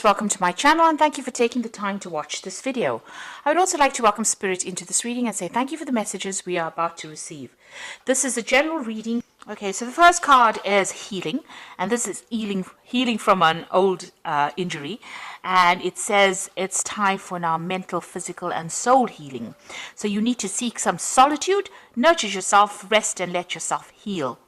Welcome to my channel and thank you for taking the time to watch this video. I would also like to welcome Spirit into this reading and say thank you for the messages we are about to receive. This is a general reading. Okay, so the first card is healing, and this is healing from an old injury, and it says it's time for now mental, physical and soul healing. So you need to seek some solitude, nurture yourself, rest and let yourself heal.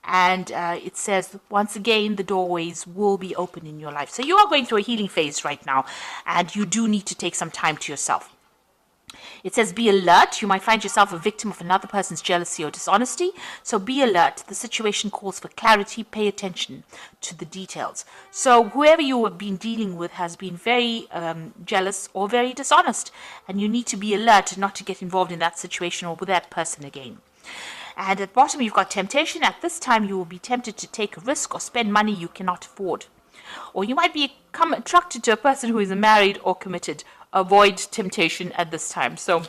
And it says, once again, the doorways will be open in your life. So you are going through a healing phase right now, and you do need to take some time to yourself. It says, be alert. You might find yourself a victim of another person's jealousy or dishonesty. So be alert. The situation calls for clarity. Pay attention to the details. So whoever you have been dealing with has been very jealous or very dishonest. And you need to be alert not to get involved in that situation or with that person again. And at the bottom, you've got temptation. At this time, you will be tempted to take a risk or spend money you cannot afford. Or you might become attracted to a person who is married or committed. Avoid temptation at this time. So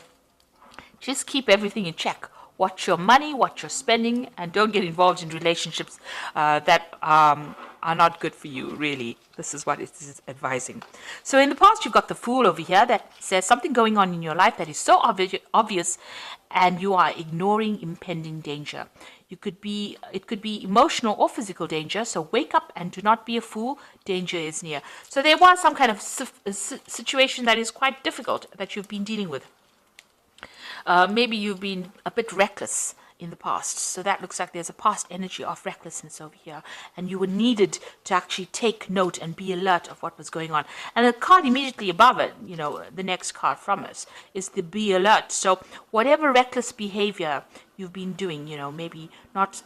just keep everything in check. Watch your money, watch your spending, and don't get involved in relationships that are not good for you, really. This is what it is advising. So in the past, you've got the Fool over here that says something going on in your life that is so obvious and you are ignoring impending danger. It could be emotional or physical danger, so wake up and do not be a fool. Danger is near. So there was some kind of situation that is quite difficult that you've been dealing with. Maybe you've been a bit reckless in the past. So that looks like there's a past energy of recklessness over here. And you were needed to actually take note and be alert of what was going on. And the card immediately above it, the next card from us, is the be alert. So whatever reckless behavior you've been doing, maybe not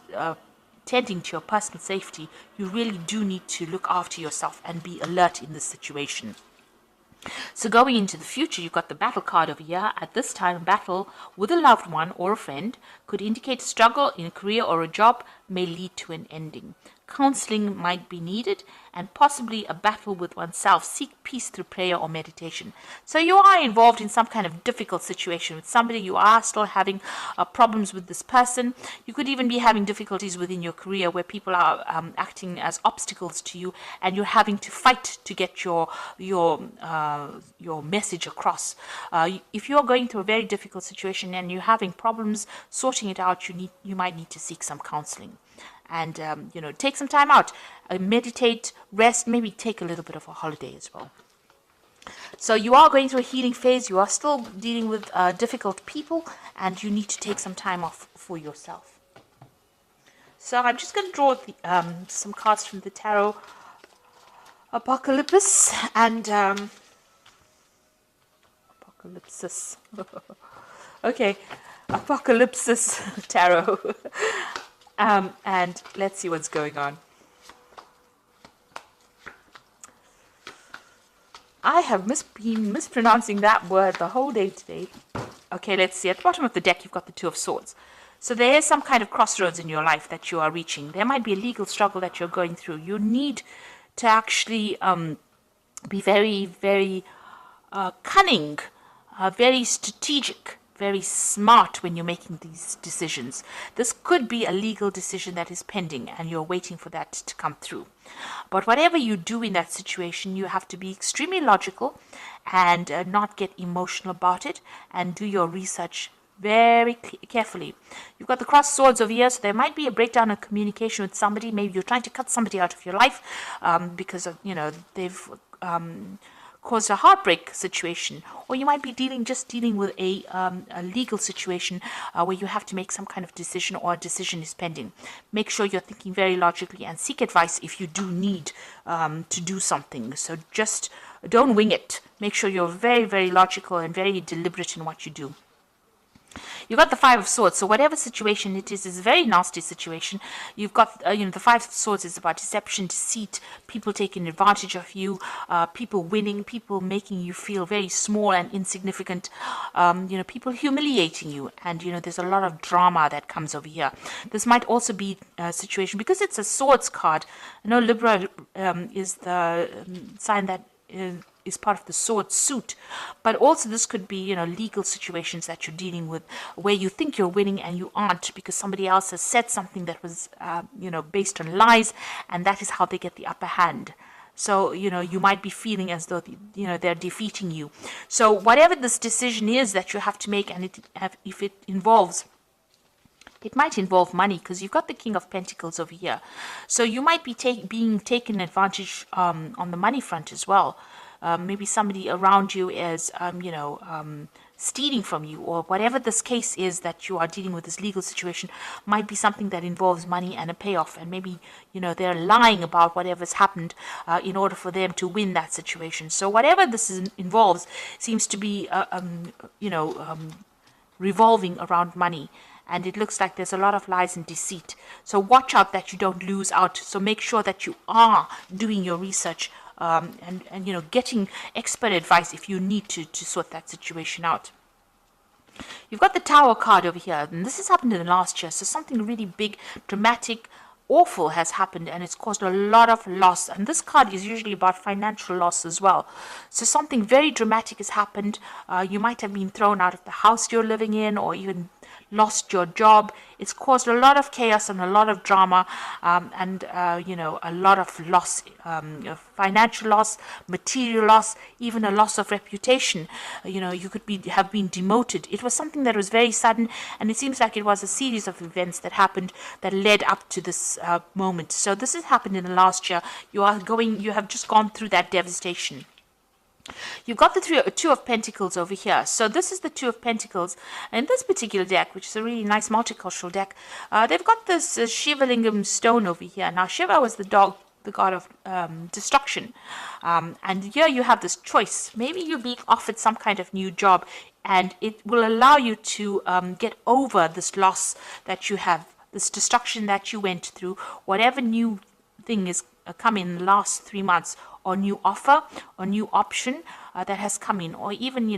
tending to your personal safety, you really do need to look after yourself and be alert in this situation. So going into the future, you've got the battle card over here. At this time, battle with a loved one or a friend could indicate struggle in a career or a job may lead to an ending. Counseling might be needed and possibly a battle with oneself. Seek peace through prayer or meditation. So you are involved in some kind of difficult situation with somebody. You are still having problems with this person. You could even be having difficulties within your career where people are acting as obstacles to you, and you're having to fight to get your message across. If you're going through a very difficult situation and you're having problems sorting it out, you might need to seek some counseling. And, take some time out, meditate, rest, maybe take a little bit of a holiday as well. So you are going through a healing phase. You are still dealing with difficult people, and you need to take some time off for yourself. So I'm just going to draw some cards from the Tarot Apocalypse and Apocalypsis. Okay, Apocalypsis Tarot. And let's see what's going on. I have been mispronouncing that word the whole day today. Okay, let's see. At the bottom of the deck, you've got the Two of Swords. So there is some kind of crossroads in your life that you are reaching. There might be a legal struggle that you're going through. You need to actually be very, very cunning, very strategic, very smart when you're making these decisions. This could be a legal decision that is pending and you're waiting for that to come through. But whatever you do in that situation, you have to be extremely logical and not get emotional about it, and do your research very carefully. You've got the crossed swords over here, so there might be a breakdown of communication with somebody. Maybe you're trying to cut somebody out of your life because of, they've caused a heartbreak situation, or you might be dealing with a legal situation where you have to make some kind of decision, or a decision is pending. Make sure you're thinking very logically and seek advice if you do need to do something. So just don't wing it. Make sure you're very, very logical and very deliberate in what you do. You've got the Five of Swords, so whatever situation it is a very nasty situation. You've got, the Five of Swords is about deception, deceit, people taking advantage of you, people winning, people making you feel very small and insignificant, people humiliating you, and, there's a lot of drama that comes over here. This might also be a situation, because it's a Swords card. Libra is the sign that is part of the sword suit, but also this could be legal situations that you're dealing with where you think you're winning and you aren't, because somebody else has said something that was based on lies, and that is how they get the upper hand. So, you might be feeling as though, they're defeating you. So whatever this decision is that you have to make, and if it might involve money, because you've got the King of Pentacles over here. So you might be being taken advantage on the money front as well. Maybe somebody around you is, stealing from you, or whatever this case is that you are dealing with, this legal situation might be something that involves money and a payoff. And maybe, they're lying about whatever's happened in order for them to win that situation. So whatever this involves seems to be, revolving around money. And it looks like there's a lot of lies and deceit. So watch out that you don't lose out. So make sure that you are doing your research and getting expert advice if you need to sort that situation out. You've got the Tower card over here, and this has happened in the last year. So something really big, dramatic, awful has happened, and it's caused a lot of loss. And this card is usually about financial loss as well. So something very dramatic has happened. You might have been thrown out of the house you're living in, or even lost your job. It's caused a lot of chaos and a lot of drama, and a lot of loss, financial loss, material loss, even a loss of reputation. You could have been demoted. It was something that was very sudden, and it seems like it was a series of events that happened that led up to this moment. So this has happened in the last year. You have just gone through that devastation. You've got the Two of Pentacles over here. So this is the Two of Pentacles. And this particular deck, which is a really nice multicultural deck, they've got this Shiva Lingam stone over here. Now, Shiva was the god of destruction. And here you have this choice. Maybe you're being offered some kind of new job, and it will allow you to get over this loss that you have, this destruction that you went through, whatever new thing is come in the last 3 months, or new offer or new option that has come in, or even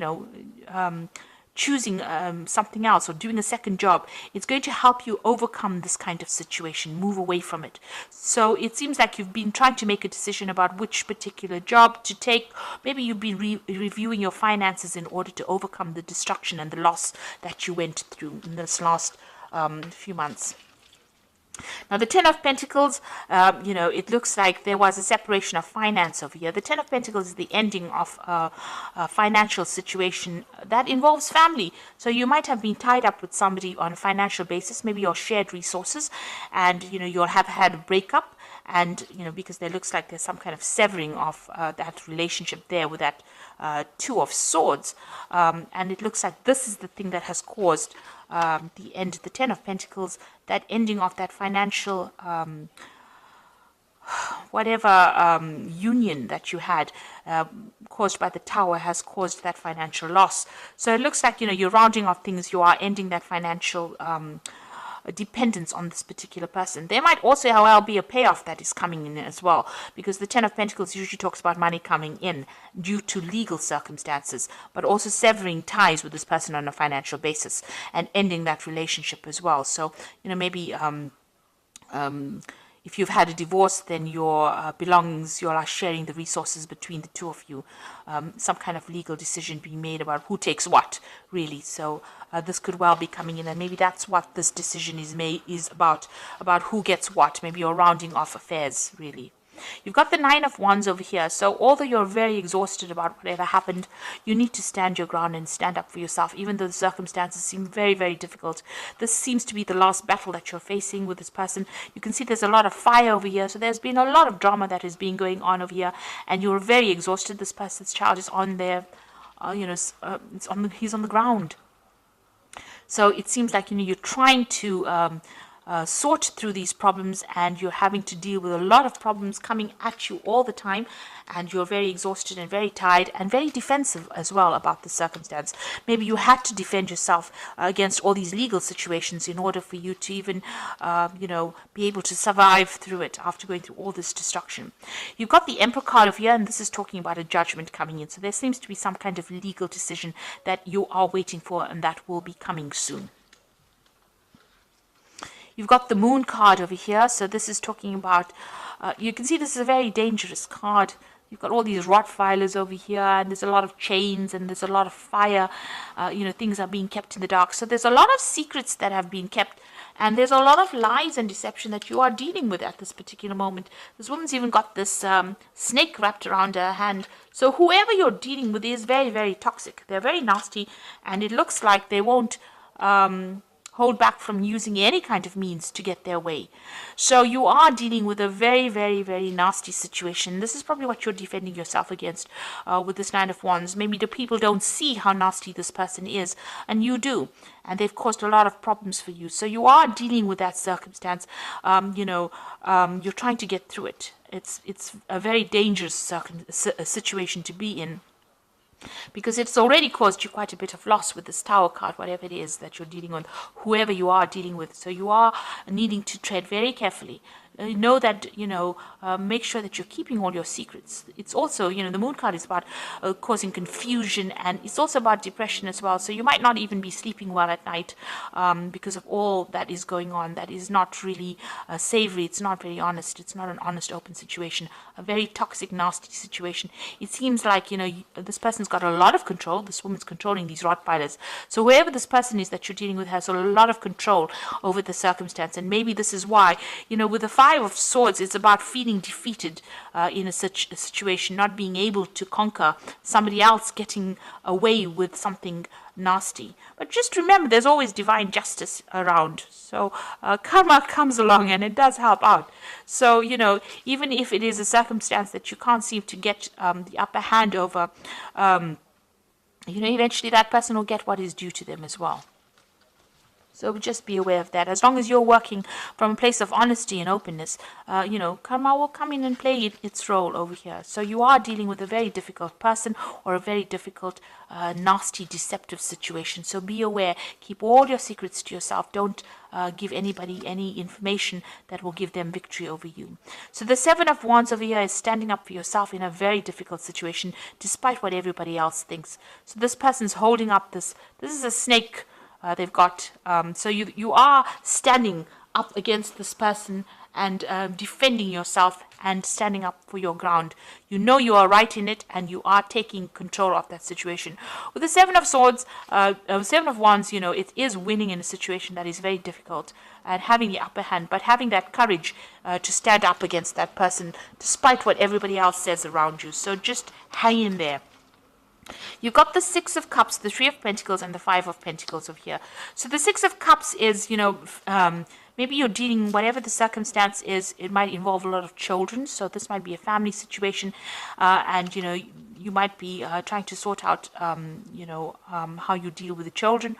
choosing something else or doing a second job. It's going to help you overcome this kind of situation, move away from it. So it seems like you've been trying to make a decision about which particular job to take. Maybe you've been reviewing your finances in order to overcome the destruction and the loss that you went through in this last few months. Now, the Ten of Pentacles, it looks like there was a separation of finance over here. The Ten of Pentacles is the ending of a financial situation that involves family. So you might have been tied up with somebody on a financial basis, maybe your shared resources, and, you'll have had a breakup. And, because there looks like there's some kind of severing of that relationship there with that Two of Swords. And it looks like this is the thing that has caused the end, the Ten of Pentacles, that ending of that financial union that you had caused by the Tower has caused that financial loss. So it looks like, you're rounding off things, you are ending that financial dependence on this particular person. There might also, however, be a payoff that is coming in as well, because the Ten of Pentacles usually talks about money coming in due to legal circumstances, but also severing ties with this person on a financial basis and ending that relationship as well. So, maybe if you've had a divorce, then your belongings, you are sharing the resources between the two of you. Some kind of legal decision being made about who takes what, really. So this could well be coming in, and maybe that's what this decision is about who gets what. Maybe you're rounding off affairs, really. You've got the Nine of Wands over here. So although you're very exhausted about whatever happened, you need to stand your ground and stand up for yourself, even though the circumstances seem very, very difficult. This seems to be the last battle that you're facing with this person. You can see there's a lot of fire over here. So there's been a lot of drama that has been going on over here, and you're very exhausted. This person's child is on there, he's on the ground. So it seems like, you're trying to sort through these problems, and you're having to deal with a lot of problems coming at you all the time, and you're very exhausted and very tired and very defensive as well about the circumstance. Maybe you had to defend yourself against all these legal situations in order for you to even be able to survive through it after going through all this destruction. You've got the Emperor card over here, and this is talking about a judgment coming in. So there seems to be some kind of legal decision that you are waiting for, and that will be coming soon. You've got the Moon card over here. So this is talking about, you can see this is a very dangerous card. You've got all these Rottweilers over here, and there's a lot of chains, and there's a lot of fire. Things are being kept in the dark. So there's a lot of secrets that have been kept And there's a lot of lies and deception that you are dealing with at this particular moment. This woman's even got this snake wrapped around her hand. So whoever you're dealing with is very, very toxic. They're very nasty, and it looks like they won't hold back from using any kind of means to get their way. So you are dealing with a very, very, very nasty situation. This is probably what you're defending yourself against with this Nine of Wands. Maybe the people don't see how nasty this person is, and you do. And they've caused a lot of problems for you. So you are dealing with that circumstance. You're trying to get through it. It's a very dangerous situation to be in, because it's already caused you quite a bit of loss with this Tower card, whatever it is that you're dealing with, whoever you are dealing with. So you are needing to tread very carefully. Know that, make sure that you're keeping all your secrets. It's also, the Moon card is about causing confusion, and it's also about depression as well. So you might not even be sleeping well at night because of all that is going on. That is not really savory. It's not very honest. It's not an honest, open situation. A very toxic, nasty situation. It seems like, this person's got a lot of control. This woman's controlling these Rottweilers. So whoever this person is that you're dealing with has a lot of control over the circumstance. And maybe this is why, with the Five of Swords, it's about feeling defeated in a situation, not being able to conquer somebody else, getting away with something nasty. But just remember, there's always divine justice around. So karma comes along and it does help out. So, even if it is a circumstance that you can't seem to get the upper hand over, eventually that person will get what is due to them as well. So just be aware of that. As long as you're working from a place of honesty and openness, karma will come in and play its role over here. So you are dealing with a very difficult person or a very difficult, nasty, deceptive situation. So be aware. Keep all your secrets to yourself. Don't give anybody any information that will give them victory over you. So the Seven of Wands over here is standing up for yourself in a very difficult situation, despite what everybody else thinks. So this person's holding up this is a snake they've got. So you are standing up against this person and defending yourself and standing up for your ground. You know you are right in it, and you are taking control of that situation. With the Seven of Swords, Seven of Wands, it is winning in a situation that is very difficult and having the upper hand, but having that courage to stand up against that person despite what everybody else says around you. So just hang in there. You've got the Six of Cups, the Three of Pentacles, and the Five of Pentacles over here. So the Six of Cups is, maybe you're dealing, whatever the circumstance is, it might involve a lot of children. So this might be a family situation, and, you might be trying to sort out, how you deal with the children.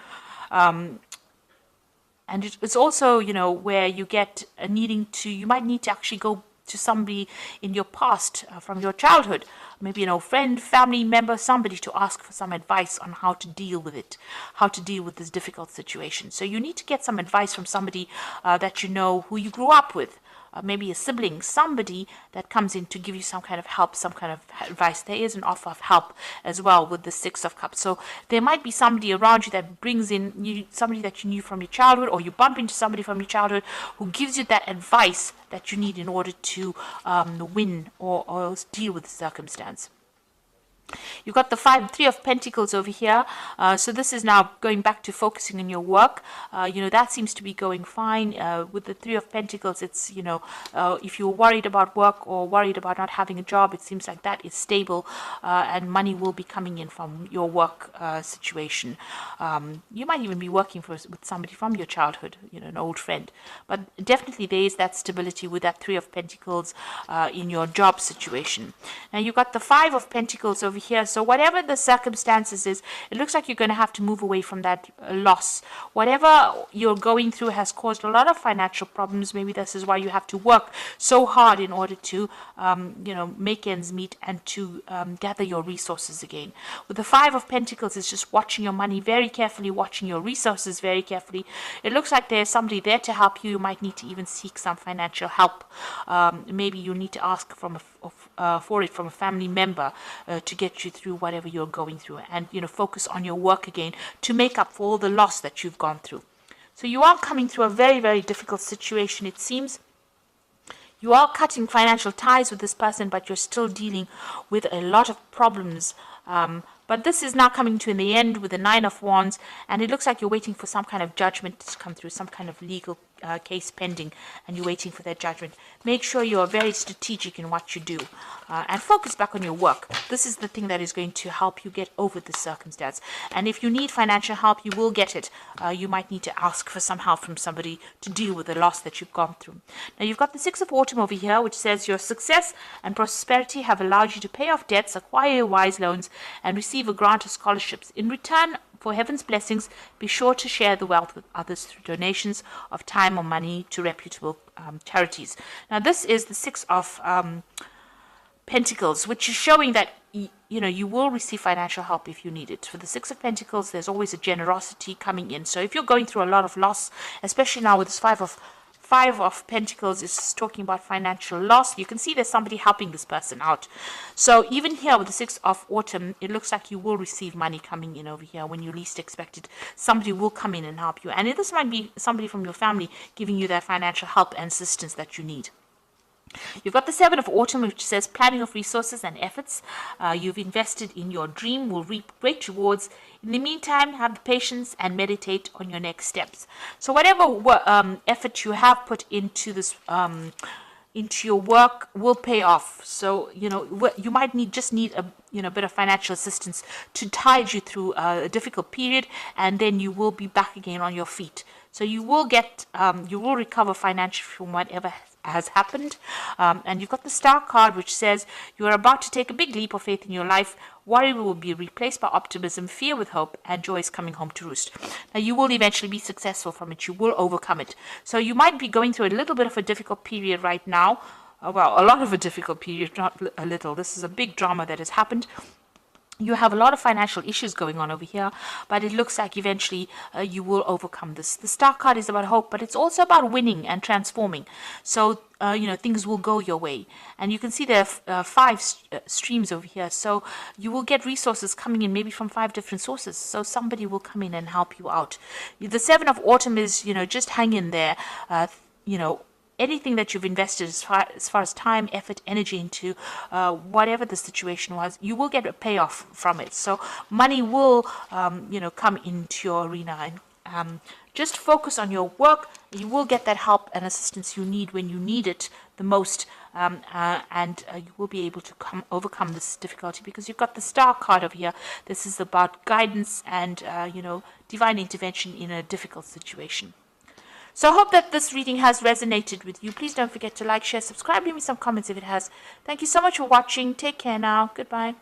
And it's also, where you get you might need to actually go to somebody in your past from your childhood, maybe friend, family member, somebody, to ask for some advice on how to deal with it, how to deal with this difficult situation. So you need to get some advice from somebody that who you grew up with. Maybe a sibling, somebody that comes in to give you some kind of help, some kind of advice. There is an offer of help as well with the Six of Cups. So there might be somebody around you that brings in somebody that you knew from your childhood, or you bump into somebody from your childhood who gives you that advice that you need in order to win or deal with the circumstance. You've got the Three of Pentacles over here. So this is now going back to focusing on your work. That seems to be going fine. With the Three of Pentacles, it's, if you're worried about work or worried about not having a job, it seems like that is stable, and money will be coming in from your work situation. You might even be working with somebody from your childhood, an old friend. But definitely there is that stability with that Three of Pentacles in your job situation. Now you've got the Five of Pentacles over here. So whatever the circumstances is, it looks like you're going to have to move away from that loss. Whatever you're going through has caused a lot of financial problems. Maybe this is why you have to work so hard in order to make ends meet and to gather your resources again. With the Five of Pentacles, it's just watching your money very carefully, watching your resources very carefully. It looks like there's somebody there to help you. You might need to even seek some financial help. Maybe you need to ask for it from a family member to get you through whatever you're going through, and focus on your work again to make up for all the loss that you've gone through. So you are coming through a very, very difficult situation. It seems you are cutting financial ties with this person, but you're still dealing with a lot of problems. But this is now coming to in the end with the Nine of Wands, and it looks like you're waiting for some kind of judgment to come through, some kind of legal case pending and you're waiting for their judgment, make sure you are very strategic in what you do and focus back on your work. This is the thing that is going to help you get over this circumstance. And if you need financial help, you will get it. You might need to ask for some help from somebody to deal with the loss that you've gone through. Now, you've got the Six of Autumn over here, which says your success and prosperity have allowed you to pay off debts, acquire wise loans, and receive a grant of scholarships. In return for heaven's blessings, be sure to share the wealth with others through donations of time or money to reputable charities. Now, this is the Six of Pentacles, which is showing that you will receive financial help if you need it. For the Six of Pentacles, there's always a generosity coming in. So if you're going through a lot of loss, especially now with this Five of Pentacles is talking about financial loss, you can see there's somebody helping this person out. So even here with the Six of Autumn, it looks like you will receive money coming in over here when you least expect it. Somebody will come in and help you. And this might be somebody from your family giving you that financial help and assistance that you need. You've got the Seven of Autumn, which says planning of resources and efforts. You've invested in your dream, will reap great rewards. In the meantime, have the patience and meditate on your next steps. So whatever effort you have put into this, into your work, will pay off. So you might just need a bit of financial assistance to tide you through a difficult period, and then you will be back again on your feet. So you will recover financially from whatever has happened. And you've got the Star card, which says you are about to take a big leap of faith in your life. Worry will be replaced by optimism, fear with hope, and joy is coming home to roost. Now, you will eventually be successful from it. You will overcome it. So you might be going through a little bit of a difficult period right now. Well, a lot of a difficult period, not a little. This is a big drama that has happened. You have a lot of financial issues going on over here, but it looks like eventually you will overcome this. The Star card is about hope, but it's also about winning and transforming. So, things will go your way. And you can see there are five streams over here. So you will get resources coming in maybe from 5 different sources. So somebody will come in and help you out. The Seven of Autumn is, just hang in there, anything that you've invested as far as time, effort, energy into whatever the situation was, you will get a payoff from it. So money will, come into your arena. And just focus on your work. You will get that help and assistance you need when you need it the most. And you will be able to overcome this difficulty because you've got the Star card over here. This is about guidance and, divine intervention in a difficult situation. So I hope that this reading has resonated with you. Please don't forget to like, share, subscribe, leave me some comments if it has. Thank you so much for watching. Take care now. Goodbye.